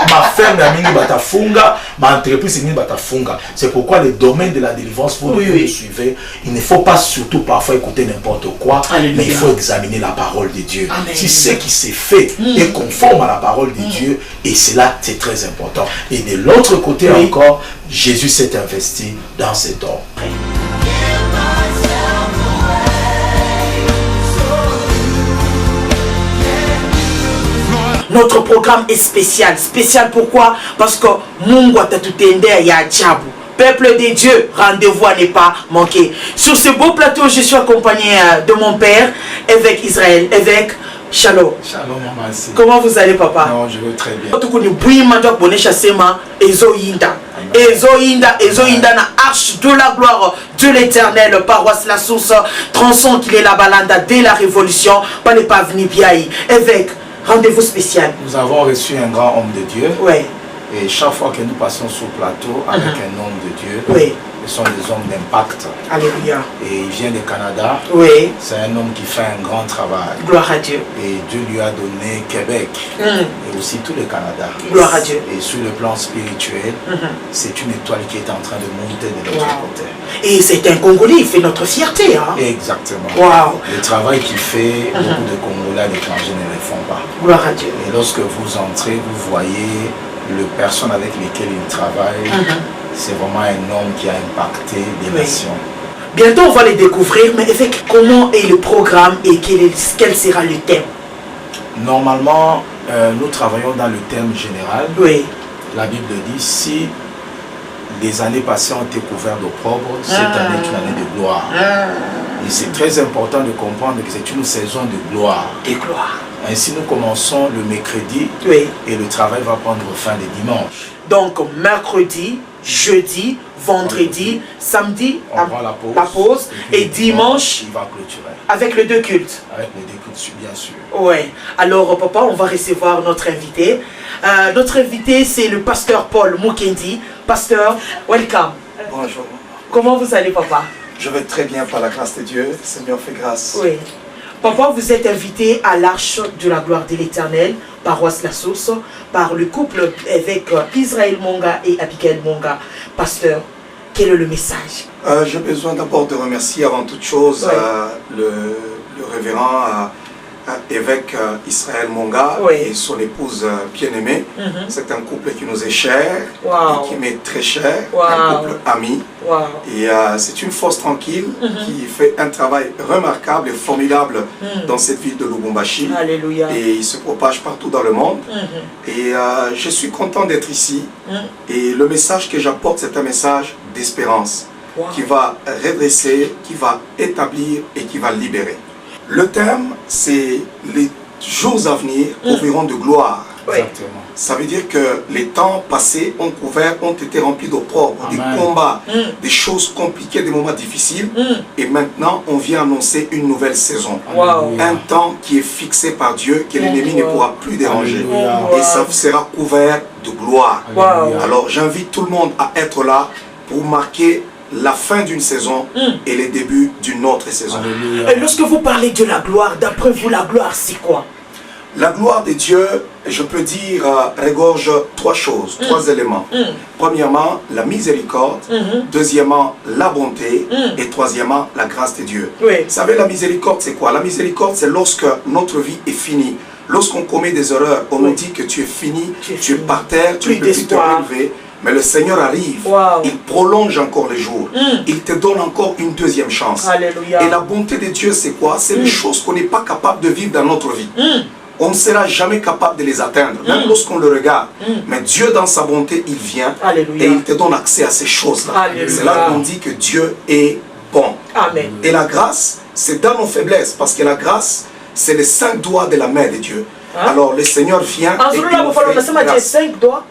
ma ferme batafunga, ma entreprise batafunga. C'est pourquoi le domaine de la délivrance, pour nous suivre, il ne faut pas surtout parfois écouter n'importe quoi, mais il faut examiner la parole de Dieu. Amen. Si ce qui s'est fait est conforme à la parole de Dieu, et cela c'est très important. Et de l'autre côté encore, Jésus s'est investi dans cet homme. Notre programme est spécial. Spécial pourquoi? Parce que Mungu atatutende ya ajabu. Peuple de Dieu, rendez-vous à ne pas manquer. Sur ce beau plateau, je suis accompagné de mon père, évêque Israël, évêque Shalom. Shalom, maman. Comment vous allez, papa? Non, je vais très bien. Ezoinda na arche de la gloire de l'éternel, paroisse la source, tronçon qu'il est la balanda dès la révolution, pas les pas venir piaï. Évêque, rendez-vous spécial. Nous avons reçu un grand homme de Dieu. Oui. Et chaque fois que nous passons sur le plateau avec un homme de Dieu, Ce sont des hommes d'impact. Alléluia. Et il vient du Canada. Oui. C'est un homme qui fait un grand travail. Gloire à Dieu. Et Dieu lui a donné Québec et aussi tout le Canada. Gloire à Dieu. Et sur le plan spirituel, c'est une étoile qui est en train de monter de l'autre côté. Et c'est un Congolais, il fait notre fierté. Hein? Exactement. Wow. Le travail qu'il fait, beaucoup de Congolais à l'étranger ne le font pas. Gloire à Dieu. Et lorsque vous entrez, vous voyez les personnes avec lesquelles il travaille. C'est vraiment un homme qui a impacté des nations. Bientôt on va les découvrir, mais avec comment est le programme et quel sera le thème? Normalement, nous travaillons dans le thème général. Oui. La Bible dit, si les années passées ont été couvertes d'opprobre, cette année est une année de gloire. Et c'est très important de comprendre que c'est une saison de gloire. De gloire. Ainsi, nous commençons le mercredi et le travail va prendre fin le dimanche. Donc, mercredi, jeudi, vendredi, samedi, on voit la pause et dimanche, il va clôturer. Avec les deux cultes. Avec les deux cultes, bien sûr. Oui. Alors, papa, on va recevoir notre invité. Notre invité, c'est le pasteur Paul Mukendi. Pasteur, welcome. Bonjour. Comment vous allez, papa? Je vais très bien par la grâce de Dieu. Le Seigneur fait grâce. Oui. Papa, vous êtes invité à l'Arche de la gloire de l'Éternel, paroisse La Source, par le couple avec Israël Monga et Abigail Monga. Pasteur, quel est le message? J'ai besoin d'abord de remercier avant toute chose le révérend évêque Israël Monga et son épouse bien-aimée. C'est un couple qui nous est cher et qui m'est très cher, un couple ami. Et c'est une force tranquille qui fait un travail remarquable et formidable dans cette ville de Lubumbashi. Alléluia. Et il se propage partout dans le monde. Et je suis content d'être ici. Et le message que j'apporte, c'est un message d'espérance qui va redresser, qui va établir et qui va libérer. Le thème, c'est les jours à venir couvriront de gloire. Exactement. Ça veut dire que les temps passés ont été remplis d'opprobre, des combats, des choses compliquées, des moments difficiles. Et maintenant, on vient annoncer une nouvelle saison. Un temps qui est fixé par Dieu, que l'ennemi ne pourra plus déranger. Et ça sera couvert de gloire. Alors, j'invite tout le monde à être là pour marquer la fin d'une saison et le début d'une autre saison. Et lorsque vous parlez de la gloire, d'après vous, la gloire, c'est quoi? La gloire de Dieu, je peux dire, regorge trois choses, trois éléments. Premièrement, la miséricorde. Deuxièmement, la bonté. Et troisièmement, la grâce de Dieu. Vous savez, la miséricorde, c'est quoi? La miséricorde, c'est lorsque notre vie est finie. Lorsqu'on commet des erreurs, on nous dit que tu es fini, tu es par terre, tu ne peux plus te relever. Mais le Seigneur arrive, il prolonge encore les jours, il te donne encore une deuxième chance. Alléluia. Et la bonté de Dieu, c'est quoi? C'est les choses qu'on n'est pas capable de vivre dans notre vie. On ne sera jamais capable de les atteindre, même lorsqu'on le regarde. Mais Dieu, dans sa bonté, il vient et il te donne accès à ces choses-là. C'est là qu'on dit que Dieu est bon. Amen. Et la grâce, c'est dans nos faiblesses, parce que la grâce, c'est les 5 doigts de la main de Dieu. Alors le Seigneur vient et il nous fait grâce.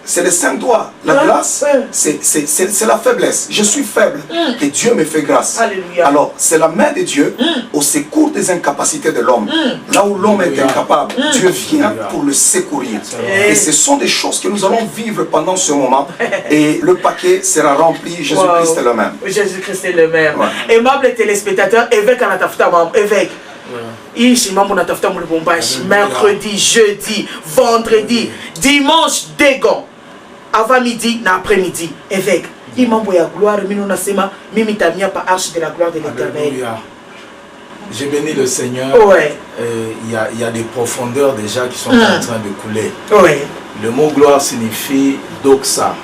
C'est les 5 doigts. La grâce, c'est la faiblesse. Je suis faible et Dieu me fait grâce. Alléluia. Alors c'est la main de Dieu au secours des incapacités de l'homme. Là où l'homme est incapable, Dieu vient pour le secourir. Et ce sont des choses que nous allons vivre pendant ce moment. Et le paquet sera rempli. Jésus-Christ est le même. Jésus-Christ est le même. Aimable téléspectateur, évêque à la évêque. Mercredi, jeudi, vendredi, dimanche, dégon. Avant midi, après-midi, évêque. Il m'a envoyé à gloire, mimi tamia pa arche de la gloire de l'Éternel. J'ai béni le Seigneur. Il y a des profondeurs déjà qui sont en train de couler. Le mot gloire signifie doxa.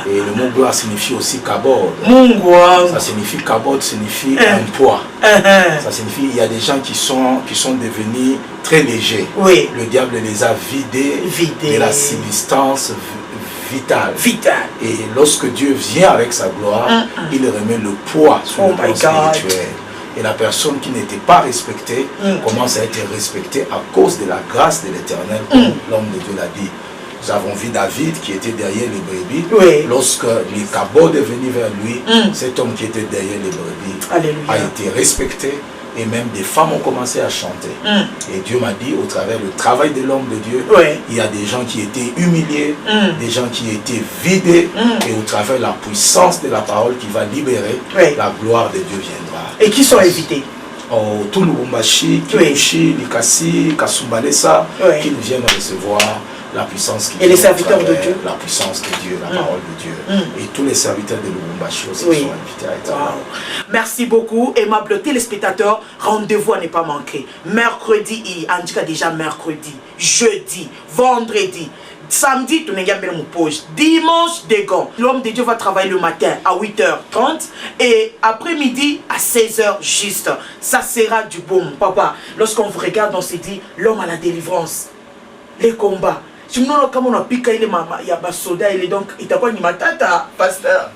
Et le mot gloire signifie aussi kabod. Ça signifie kabod, signifie un poids. Ça signifie il y a des gens qui sont devenus très légers. Le diable les a vidés de la substance vitale. Et lorsque Dieu vient avec sa gloire, il remet le poids sur le plan spirituel. Et la personne qui n'était pas respectée commence à être respectée à cause de la grâce de l'Éternel, comme l'homme de Dieu l'a dit. Nous avons vu David qui était derrière les brebis. Lorsque les cabots est venu vers lui, cet homme qui était derrière les brebis a été respecté Et même des femmes ont commencé à chanter. Et Dieu m'a dit, au travers du travail de l'homme de Dieu, il y a des gens qui étaient humiliés, des gens qui étaient vidés, et au travers de la puissance de la parole qui va libérer, la gloire de Dieu viendra. Et qui sont invités? Tout le Lubumbashi, Kibushi, Likasi, Kasumbalesa, qui viennent recevoir la puissance qui et les serviteurs de Dieu, la puissance de Dieu, la parole de Dieu, et tous les serviteurs de Lubumbashi aussi sont invités à être là. Merci beaucoup, aimable téléspectateurs. Rendez-vous à ne pas manquer. Mercredi, en tout cas déjà mercredi, jeudi, vendredi, samedi, dimanche, des gants. L'homme de Dieu va travailler le matin à 8h30 et après-midi à 16h juste. Ça sera du bon. Papa, lorsqu'on vous regarde, on se dit l'homme à la délivrance, les combats. Sinon, comme on a piqué, il y a des soldats, et donc, il t'a pas ni ma tata, pasteur.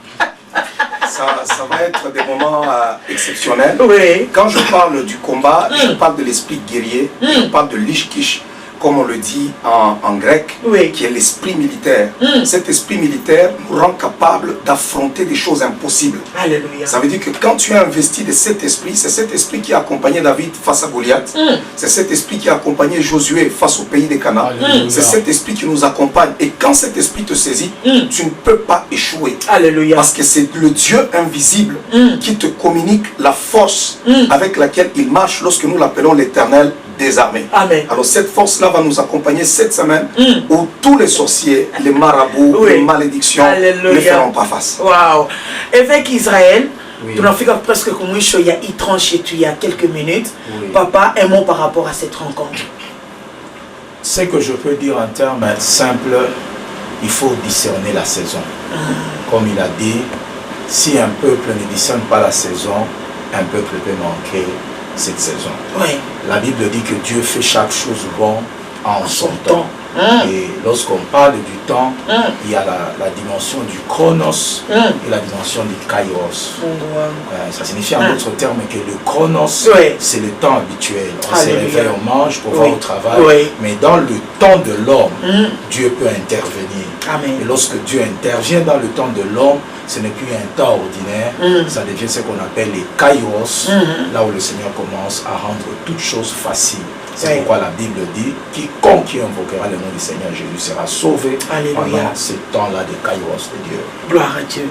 Ça va être des moments exceptionnels. Oui. Quand je parle du combat, je parle de l'esprit guerrier, je parle de l'ishkish, comme on le dit en grec, qui est l'esprit militaire. Cet esprit militaire nous rend capable d'affronter des choses impossibles. Alléluia. Ça veut dire que quand tu es investi de cet esprit, c'est cet esprit qui a accompagné David face à Goliath, c'est cet esprit qui a accompagné Josué face au pays des Canaan, c'est cet esprit qui nous accompagne. Et quand cet esprit te saisit, tu ne peux pas échouer. Alléluia. Parce que c'est le Dieu invisible qui te communique la force avec laquelle il marche lorsque nous l'appelons l'Éternel des armées. Amen. Alors cette force-là va nous accompagner cette semaine où tous les sorciers, les marabouts, les malédictions ne feront pas face. Waouh. Évêque Israël, tu n'as fait presque comme il y a tranché il y a quelques minutes. Papa, un mot par rapport à cette rencontre. Ce que je peux dire en termes simples, il faut discerner la saison. Comme il a dit, si un peuple ne discerne pas la saison, un peuple peut manquer cette saison. La Bible dit que Dieu fait chaque chose bon en son temps. Et lorsqu'on parle du temps, il y a la dimension du chronos et la dimension du kairos. Ça signifie en d'autres termes que le chronos, c'est le temps habituel. On se réveille, on mange pour voir au travail. Mais dans le temps de l'homme, Dieu peut intervenir. Amen. Et lorsque Dieu intervient dans le temps de l'homme, ce n'est plus un temps ordinaire, ça devient ce qu'on appelle les kairos, là où le Seigneur commence à rendre toutes choses faciles. C'est pourquoi la Bible dit, quiconque qui invoquera le nom du Seigneur Jésus sera sauvé pendant ce temps-là de kairos de Dieu. Gloire à Dieu.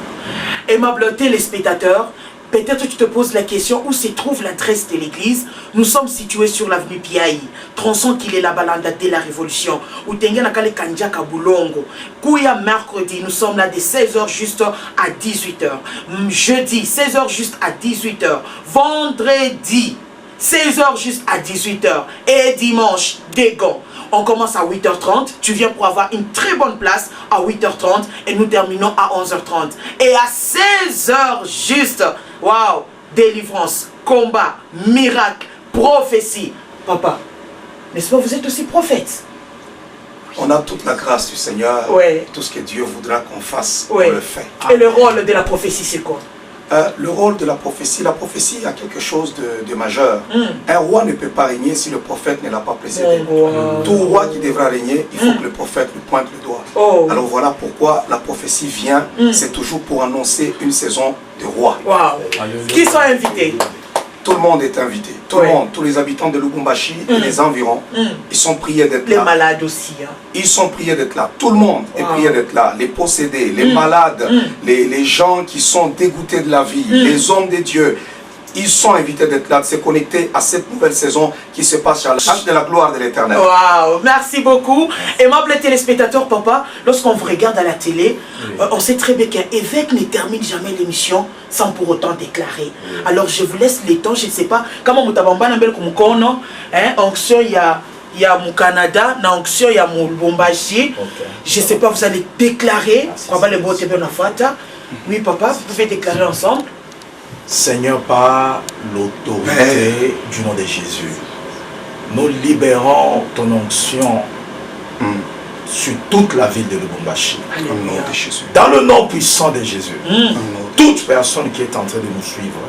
Aimable téléspectateur, peut-être tu te poses la question où se trouve l'adresse de l'église. Nous sommes situés sur l'avenue Piaï, tronçon qu'il est la balanda de la Révolution. Où Tengena Kale Kanjaka Boulongo. Kouya mercredi, nous sommes là de 16h juste à 18h. Jeudi, 16h juste à 18h. Vendredi, 16h juste à 18h. Et dimanche, des gants. On commence à 8h30. Tu viens pour avoir une très bonne place à 8h30. Et nous terminons à 11h30. Et à 16h juste, waouh, délivrance, combat, miracle, prophétie. Papa, n'est-ce pas, vous êtes aussi prophète? On a toute la grâce du Seigneur. Tout ce que Dieu voudra qu'on fasse, on le fait. Et le rôle de la prophétie, c'est quoi? Le rôle de la prophétie a quelque chose de majeur. Un roi ne peut pas régner si le prophète ne l'a pas précédé. Tout roi qui devra régner, il faut que le prophète lui pointe le doigt. Alors voilà pourquoi la prophétie vient, c'est toujours pour annoncer une saison de roi. Qui sont invités? Tout le monde est invité. Tout le monde, tous les habitants de Lubumbashi et les environs, ils sont priés d'être là. Les malades aussi. Ils sont priés d'être là. Tout le monde est prié d'être là. Les possédés, les malades, les gens qui sont dégoûtés de la vie, les hommes de Dieu. Ils sont invités d'être là, de se connecter à cette nouvelle saison qui se passe sur l'âge de la gloire de l'Éternel. Waouh, merci beaucoup. Aimable téléspectateur, papa, lorsqu'on vous regarde à la télé, on sait très bien qu'un évêque ne termine jamais l'émission sans pour autant déclarer. Alors je vous laisse les temps, je ne sais pas, comment vous avez onction, il y a mon Canada, na onction, il y a mon Lubumbashi. Je ne sais pas, vous allez déclarer. Oui, papa, vous pouvez déclarer ensemble. Seigneur, par l'autorité du nom de Jésus, nous libérons ton onction sur toute la ville de Lubumbashi. Dans le nom puissant de Jésus, toute personne qui est en train de nous suivre,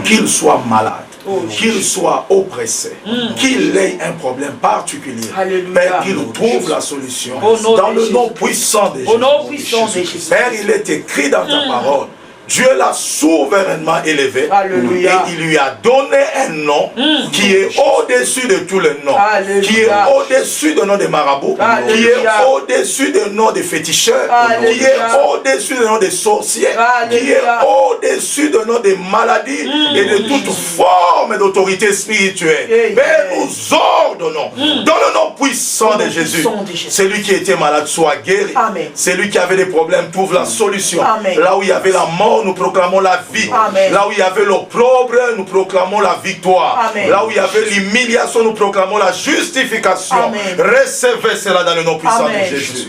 qu'il soit malade, qu'il soit oppressé, qu'il ait un problème particulier, Père, qu'il trouve la solution dans le nom puissant de Jésus. Père, il est écrit dans ta parole. Dieu l'a souverainement élevé. Alléluia. Et il lui a donné un nom qui est au-dessus de tous les noms. Alléluia. Qui est au-dessus du nom des marabouts. Alléluia. Qui est au-dessus du nom des féticheurs. Alléluia. Qui est au-dessus du nom des sorciers. Alléluia. Qui est au-dessus du nom des maladies et de toute forme d'autorité spirituelle. Père, nous ordonnons dans le nom puissant de Jésus. Celui qui était malade soit guéri. Amen. Celui qui avait des problèmes trouve la solution. Amen. Là où il y avait la mort, nous proclamons la vie. Amen. Là où il y avait l'opprobre, nous proclamons la victoire. Amen. Là où il y avait l'humiliation, nous proclamons la justification. Amen. Recevez cela dans le nom puissant Amen. de Jésus.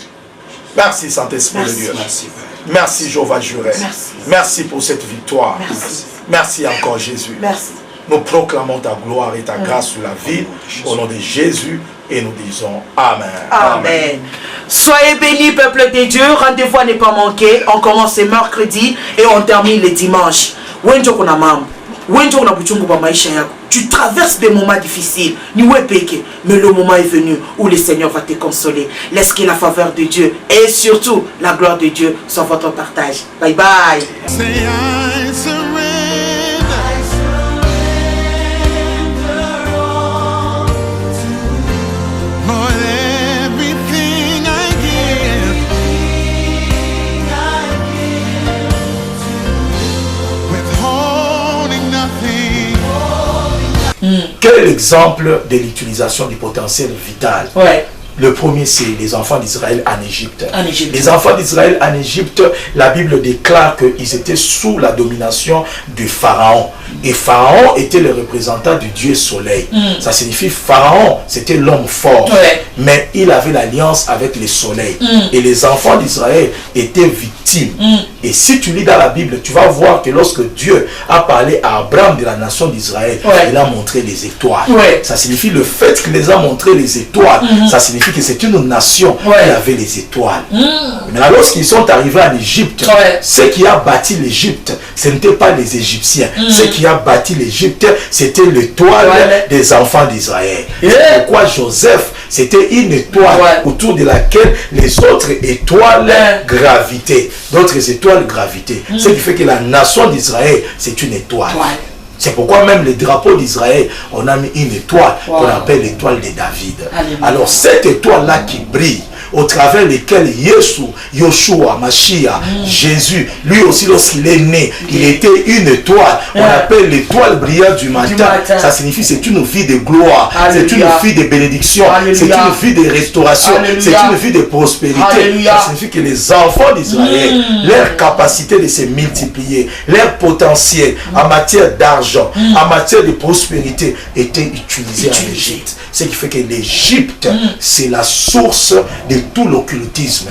Merci Saint-Esprit de Dieu. Merci, Père. Merci Jéhovah Juré. Merci. Merci pour cette victoire. Merci. Merci encore Jésus. Merci. Nous proclamons ta gloire et ta grâce sur la vie au nom de Jésus et nous disons Amen. Amen. Soyez bénis, peuple de Dieu. Rendez-vous à ne pas manquer. On commence ce mercredi et on termine le dimanche. Tu traverses des moments difficiles, mais le moment est venu où le Seigneur va te consoler. Laisse que la faveur de Dieu et surtout la gloire de Dieu soit votre partage. Bye bye. Quel exemple de l'utilisation du potentiel vital? Le premier, c'est les enfants d'Israël en Égypte. Les enfants d'Israël en Égypte, la Bible déclare qu'ils étaient sous la domination du Pharaon. Et Pharaon était le représentant du Dieu Soleil. Ça signifie Pharaon, c'était l'homme fort. Mais il avait l'alliance avec le Soleil. Et les enfants d'Israël étaient victimes. Et si tu lis dans la Bible, tu vas voir que lorsque Dieu a parlé à Abraham de la nation d'Israël, il a montré les étoiles. Ça signifie le fait qu'il les a montré les étoiles. Ça signifie que c'est une nation qui avait les étoiles. Mais lorsqu'ils sont arrivés en Égypte, ce qui a bâti l'Égypte, ce n'était pas les Égyptiens. Ce qui a bâti l'Égypte, c'était l'étoile des enfants d'Israël. C'est pourquoi Joseph, c'était une étoile autour de laquelle les autres étoiles gravitaient. D'autres étoiles gravitaient. Ce qui fait que la nation d'Israël, c'est une étoile. C'est pourquoi même le drapeau d'Israël, on a mis une étoile qu'on appelle l'étoile de David. Alors cette étoile-là qui brille, au travers lesquels Yoshua, Mashiach, Jésus, lui aussi lorsqu'il est né, il était une étoile. On appelle l'étoile brillante du matin. Ça signifie c'est une vie de gloire, c'est une vie de bénédiction, c'est une vie de restauration, c'est une vie de prospérité. Ça signifie que les enfants d'Israël, leur capacité de se multiplier, leur potentiel en matière d'argent, en matière de prospérité était utilisé en Égypte. Ce qui fait que l'Égypte, c'est la source de tout l'occultisme.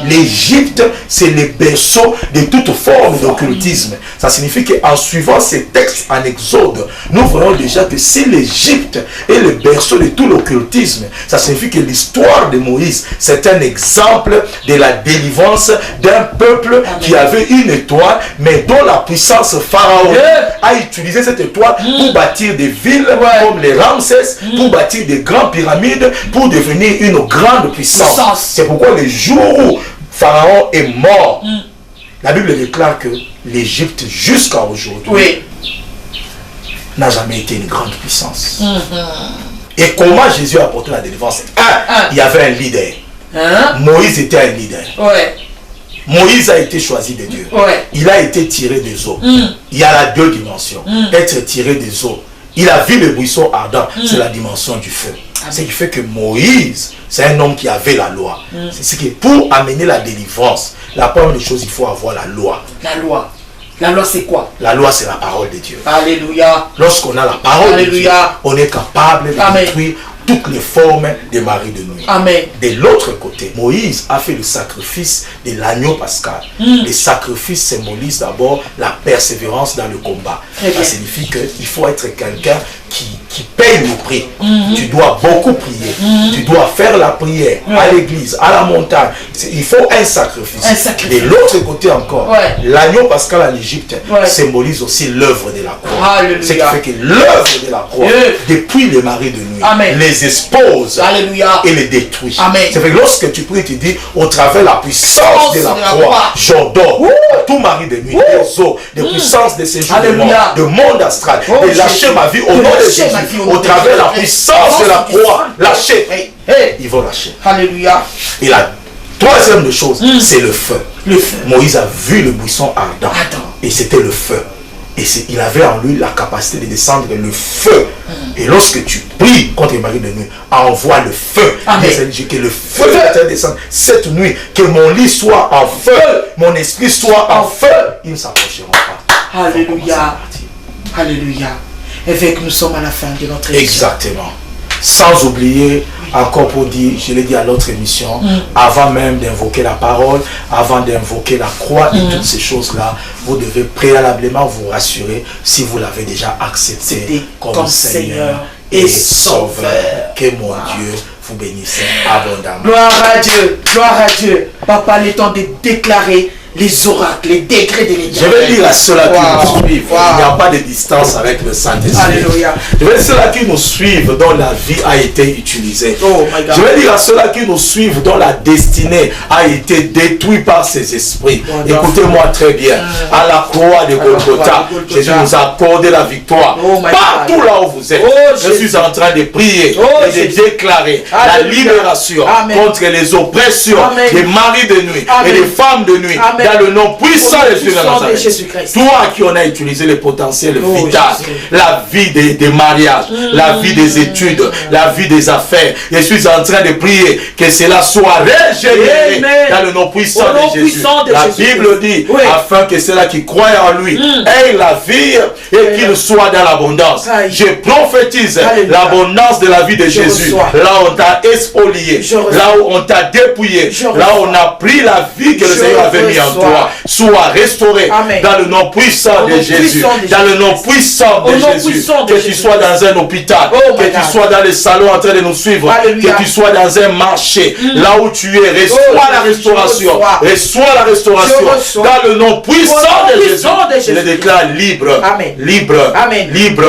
L'Égypte, c'est le berceau de toute forme d'occultisme. Ça signifie qu'en suivant ces textes en Exode, nous voyons déjà que si l'Égypte est le berceau de tout l'occultisme, ça signifie que l'histoire de Moïse, c'est un exemple de la délivrance d'un peuple qui avait une étoile, mais dont la puissance pharaonique a utilisé cette étoile pour bâtir des villes comme les Ramsès, pour bâtir des grandes pyramides, pour devenir une grande puissance. C'est pourquoi le jour où Pharaon est mort, la Bible déclare que l'Égypte jusqu'à aujourd'hui n'a jamais été une grande puissance. Et comment Jésus a apporté la délivrance? Il y avait un leader. Moïse était un leader. Moïse a été choisi de Dieu. Il a été tiré des eaux. Il y a la deux dimensions. Être tiré des eaux. Il a vu le buisson ardent. C'est la dimension du feu. Ce qui fait que Moïse, c'est un homme qui avait la loi. C'est ce qui, pour amener la délivrance, la première des choses, il faut avoir la loi. La loi, c'est quoi? La loi, c'est la parole de Dieu. Alléluia. Lorsqu'on a la parole de Dieu, on est capable de détruire toutes les formes des maris de nuit. De l'autre côté, Moïse a fait le sacrifice de l'agneau pascal. Le sacrifice symbolise d'abord la persévérance dans le combat. Ça signifie qu'il faut être quelqu'un qui qui paye le prix. Tu dois beaucoup prier. Tu dois faire la prière à l'église, à la montagne. Il faut un sacrifice. De l'autre côté encore, l'agneau pascal en Égypte symbolise aussi l'œuvre de la croix. Ce qui fait que l'œuvre de la croix, depuis le mari de nuit, les expose et les détruit. C'est vrai que lorsque tu pries, tu dis, au travers de la puissance de la croix, j'ordonne à tout mari de nuit, des eaux, des puissances de séjour de mort, de monde astral, de lâcher ma vie au nom de Jésus. Au travers de la puissance de la croix, lâcher. Ils vont lâcher. Alléluia. Et la troisième de chose, c'est le feu. Moïse a vu le buisson ardent. Et c'était le feu. Et il avait en lui la capacité de descendre le feu. Et lorsque tu pries contre les maris de nuit, envoie le feu. Que le feu descende cette nuit. Que mon lit soit en feu. Mon esprit soit en feu. Ils ne s'approcheront pas. Alléluia. Alléluia. Évêque, nous sommes à la fin de notre émission. Exactement. Sans oublier, encore pour dire, je l'ai dit à l'autre émission, avant même d'invoquer la parole, avant d'invoquer la croix et toutes ces choses-là, vous devez préalablement vous rassurer si vous l'avez déjà accepté comme Seigneur et Sauveur. Que mon Dieu vous bénisse abondamment. Gloire à Dieu, gloire à Dieu. Papa, le temps de déclarer les oracles, les décrets de l'Éternel. Je vais dire à ceux-là qui nous suivent, il n'y a pas de distance avec le Saint-Esprit. Alléluia. Je vais dire à ceux-là qui nous suivent, dont la vie a été utilisée. Je vais dire à ceux-là qui nous suivent, dont la destinée a été détruite par ces esprits. Écoutez-moi très bien. À la croix de Golgotha, Jésus nous a accordé la victoire. Partout là où vous êtes, je suis en train de prier et de déclarer la libération contre les oppressions des maris de nuit et des femmes de nuit. Dans le nom puissant de Jésus-Christ. Toi qui en as utilisé le potentiel vital, la vie des mariages, la vie des études, la vie des affaires. Je suis en train de prier que cela soit régénéré dans le nom puissant de Jésus. La Bible dit, afin que ceux-là qui croient en lui aient la vie et qu'ils soient dans l'abondance. Je prophétise l'abondance de la vie de Jésus. Là où on t'a expolié, là où on t'a dépouillé, là où on a pris la vie que le Seigneur avait mis en toi, soit restauré dans le nom puissant de Jésus. Dans le nom puissant de Jésus. Que tu sois dans un hôpital, que tu sois dans les salons en train de nous suivre, que tu sois dans un marché, là où tu es, reçois la restauration. Reçois la restauration. Dans le nom puissant de Jésus. Je le déclare libre. Libre. Libre.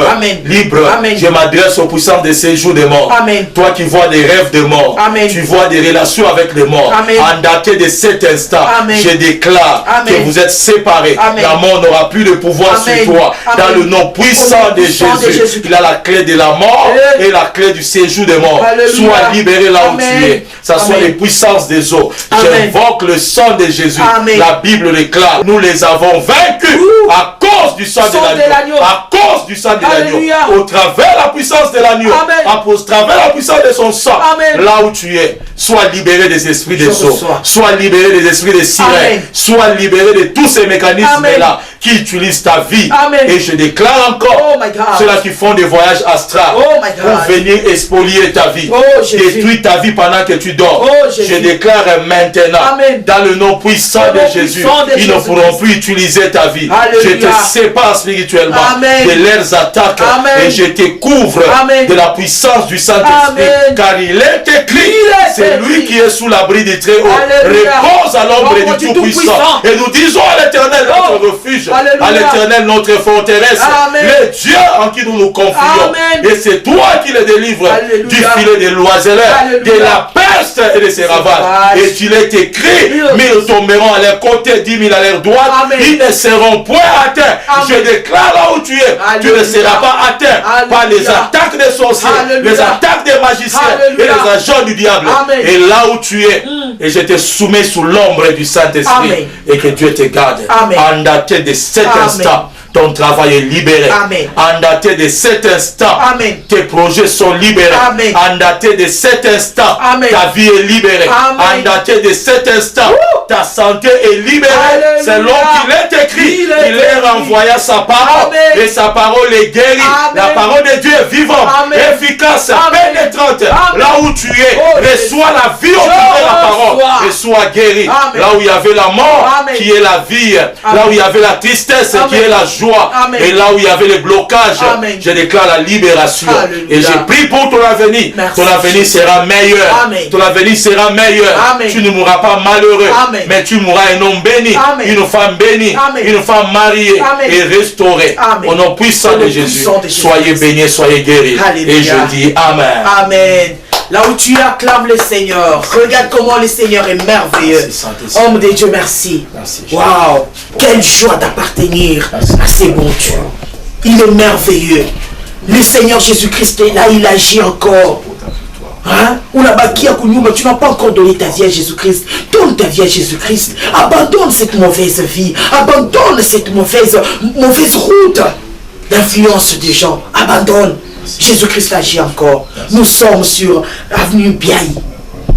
Libre. Je m'adresse aux puissances de séjour des morts. Toi qui vois des rêves de mort, tu vois des relations avec les morts. En daté de cet instant, je déclare que vous êtes séparés. La mort n'aura plus de pouvoir sur toi. Dans le nom puissant de Jésus, il a la clé de la mort et la clé du séjour des morts. Sois libéré là où tu es. Ça soit les puissances des eaux. J'invoque le sang de Jésus. La Bible déclare, nous les avons vaincus à cause du sang de l'agneau. À cause du sang de l'agneau. Au travers la puissance de l'agneau. Au travers la puissance de son sang. Là où tu es, sois libéré des esprits des eaux. Sois libéré des esprits des sirènes. Sois libéré de tous ces mécanismes-là qui utilisent ta vie. Et je déclare encore ceux-là qui font des voyages astrales pour venir expolier ta vie, détruire ta vie pendant que tu dors. Je déclare maintenant, dans le nom puissant de Jésus, ils ne pourront plus utiliser ta vie. Je te sépare spirituellement de leurs attaques et je te couvre de la puissance du Saint-Esprit. Car il est écrit, c'est lui qui est sous l'abri du Très-Haut. Repose à l'ombre du Tout-Puissant. Et nous disons à l'Éternel notre refuge, à l'Éternel notre forteresse, le Dieu en qui nous nous confions. Et c'est toi qui le délivres du filet des l'oiseleur, de la peste et de ses ravages. Et tu l'as écrit, 1000 tomberont à leur côté, 10 000 à leur droite, ils ne seront point atteints. Je déclare là où tu es, tu ne seras pas atteint par les attaques des sorciers, les attaques des magiciens et les agents du diable. Et là où tu es, et je te soumets sous l'ombre du Saint-Esprit, et que Dieu te garde. En daté de cet instant, ton travail est libéré. En daté de cet instant, tes projets sont libérés. En daté de cet instant, ta vie est libérée. En daté de cet instant, ta santé est libérée. C'est l'homme qui l'est écrit. Il est renvoyé à sa parole. Et sa parole est guérie. La parole de Dieu est vivante, efficace, pénétrante. Là où tu es, reçois la vie au travers de la parole. Gloire. et sois guéri. Amen. Là où il y avait la mort, Amen. qui est la vie. Amen. Là où il y avait la tristesse, Amen. qui est la joie. Amen. Et là où il y avait les blocages, Amen. je déclare la libération. Alléluia. Et j'ai pris pour ton avenir. Merci. Ton avenir sera meilleur. Amen. Ton avenir sera meilleur. Amen. Tu ne mourras pas malheureux, Amen. mais tu mourras un homme béni, Amen. une femme bénie, Amen. une femme mariée Amen. et restaurée. Amen. Au nom puissant Au nom de Jésus, puissant de Jésus. soyez bénis, soyez guéris. Alléluia. Et je dis Amen. Amen. Là où tu acclames le Seigneur, regarde comment le Seigneur est merveilleux. Merci, Saint-Esprit. Homme de Dieu, merci. Merci, Jésus. Waouh, quelle joie d'appartenir Merci. à ces bons dieux. Il est merveilleux. Le Seigneur Jésus-Christ est là, il agit encore. Hein? Tu n'as pas encore donné ta vie à Jésus-Christ. Donne ta vie à Jésus-Christ. Abandonne cette mauvaise vie. Abandonne cette mauvaise route d'influence des gens. Abandonne. Jésus-Christ agit encore. Nous sommes sur Avenue Biaï.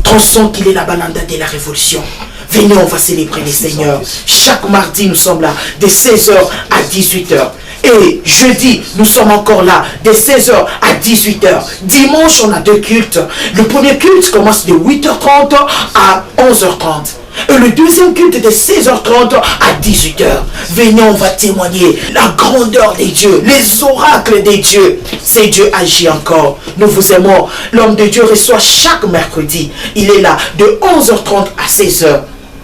Tronçon qu'il est la balanda de la révolution. Venez, on va célébrer le Seigneur. Chaque mardi, nous sommes là de 16h à 18h. Et jeudi, nous sommes encore là de 16h à 18h. Dimanche, on a 2 cultes. Le premier culte commence de 8h30 à 11h30. Et le deuxième culte de 16h30 à 18h. Venez, on va témoigner la grandeur des dieux, les oracles des dieux. C'est Dieu agit encore. Nous vous aimons. L'homme de Dieu reçoit chaque mercredi. Il est là de 11h30 à 16h.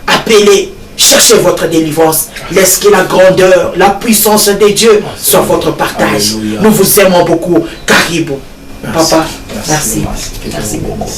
Appelez, cherchez votre délivrance. Laisse que la grandeur, la puissance de Dieu soit votre partage. Alléluia. Nous vous aimons beaucoup. Caribou. Merci. Papa, Merci. merci. Merci beaucoup.